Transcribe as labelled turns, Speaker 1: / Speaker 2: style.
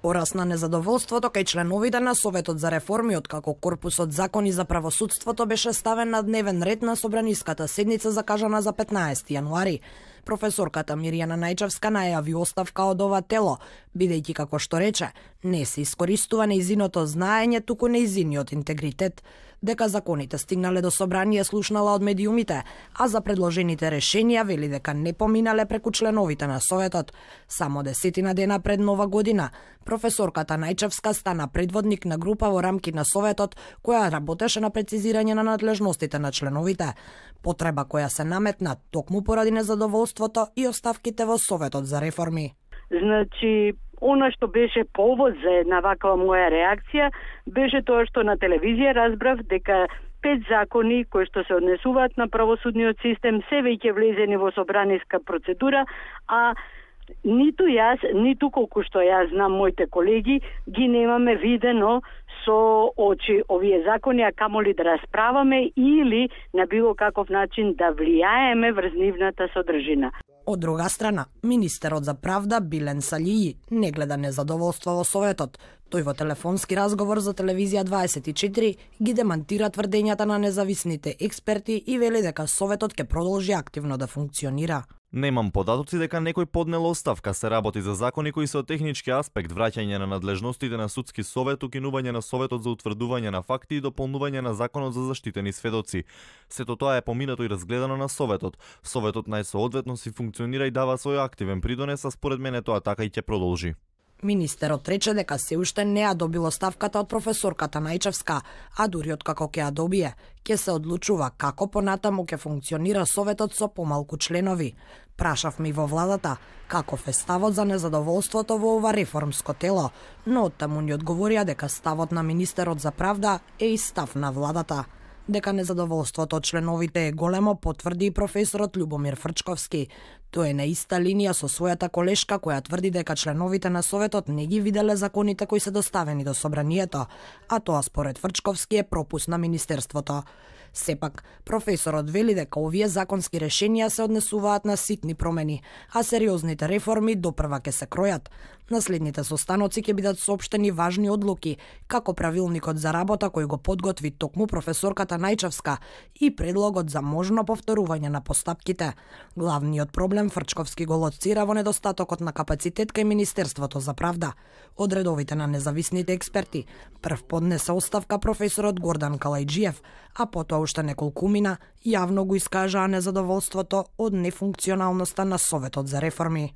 Speaker 1: Порасна незадоволството кај членовите на Советот за реформи откако корпусот закони за правосудството беше ставен на дневен ред на собраниската седница закажана за 15 јануари. Професорката Мирјана Најчевска најави оставка од ова тело, бидејќи како што рече, не се искористува нејзиното знаење, туку нејзиниот интегритет. Дека законите стигнале до собрание слушнала од медиумите, а за предложените решенија вели дека не поминале преку членовите на Советот. Само 10 дена пред Нова година, професорката Најчевска стана предводник на група во рамки на Советот која работеше на прецизирање на надлежностите на членовите. Потреба која се наметна токму поради незадоволството и оставките во Советот за реформи.
Speaker 2: Значи, она што беше повод за една ваква моја реакција беше тоа што на телевизија разбрав дека 5 закони кои што се однесуваат на правосудниот систем се веќе влезени во собраниска процедура, а ниту јас, ниту колку што јас знам моите колеги, ги немаме видено со очи овие закони, а камоли да расправаме или на било каков начин да влијаеме врз нивната содржина.
Speaker 1: Од друга страна, министерот за правда Билен Салији не гледа незадоволство во Советот. Тој во телефонски разговор за телевизија 24 ги демантира тврдењата на независните експерти и вели дека Советот ќе продолжи активно да функционира.
Speaker 3: Немам податоци дека некој поднел оставка, се работи за закони кои се од технички аспект враќање на надлежностите на судски совет, укинување на Советот за утврдување на факти и дополнување на законот за заштитени сведоци. Сето тоа е поминато и разгледано на Советот. Советот најсоодветно си функционира и дава свој активен придонес, а според мене тоа така и ќе продолжи.
Speaker 1: Министерот рече дека се уште не ја добил оставката од професорката Најчевска, а дури откако ќе ја добие, ќе се одлучува како понатаму ќе функционира Советот со помалку членови. Прашавме и во владата каков е ставот за незадоволството во ова реформско тело, но оттаму ни одговорија дека ставот на министерот за правда е и став на владата. Дека незадоволството од членовите е големо, потврди и професорот Љубомир Фрчковски. Тој е на иста линија со својата колешка која тврди дека членовите на Советот не ги виделе законите кои се доставени до собранието, а тоа според Фрчковски е пропуст на министерството. Сепак, професорот вели дека овие законски решенија се однесуваат на ситни промени, а сериозните реформи допрва ќе се кројат. На следните состаноци ќе бидат соопштени важни одлуки, како правилникот за работа кој го подготви токму професорката Најчевска и предлогот за можно повторување на постапките. Главниот проблем Фрчковски го лоцира во недостатокот на капацитет кај Министерството за правда. Од редовите на независните експерти, прв поднесе оставка професорот Гордан Калајџиев, а потоа уште неколку мина јавно го искажаа незадоволството од нефункционалноста на Советот за реформи.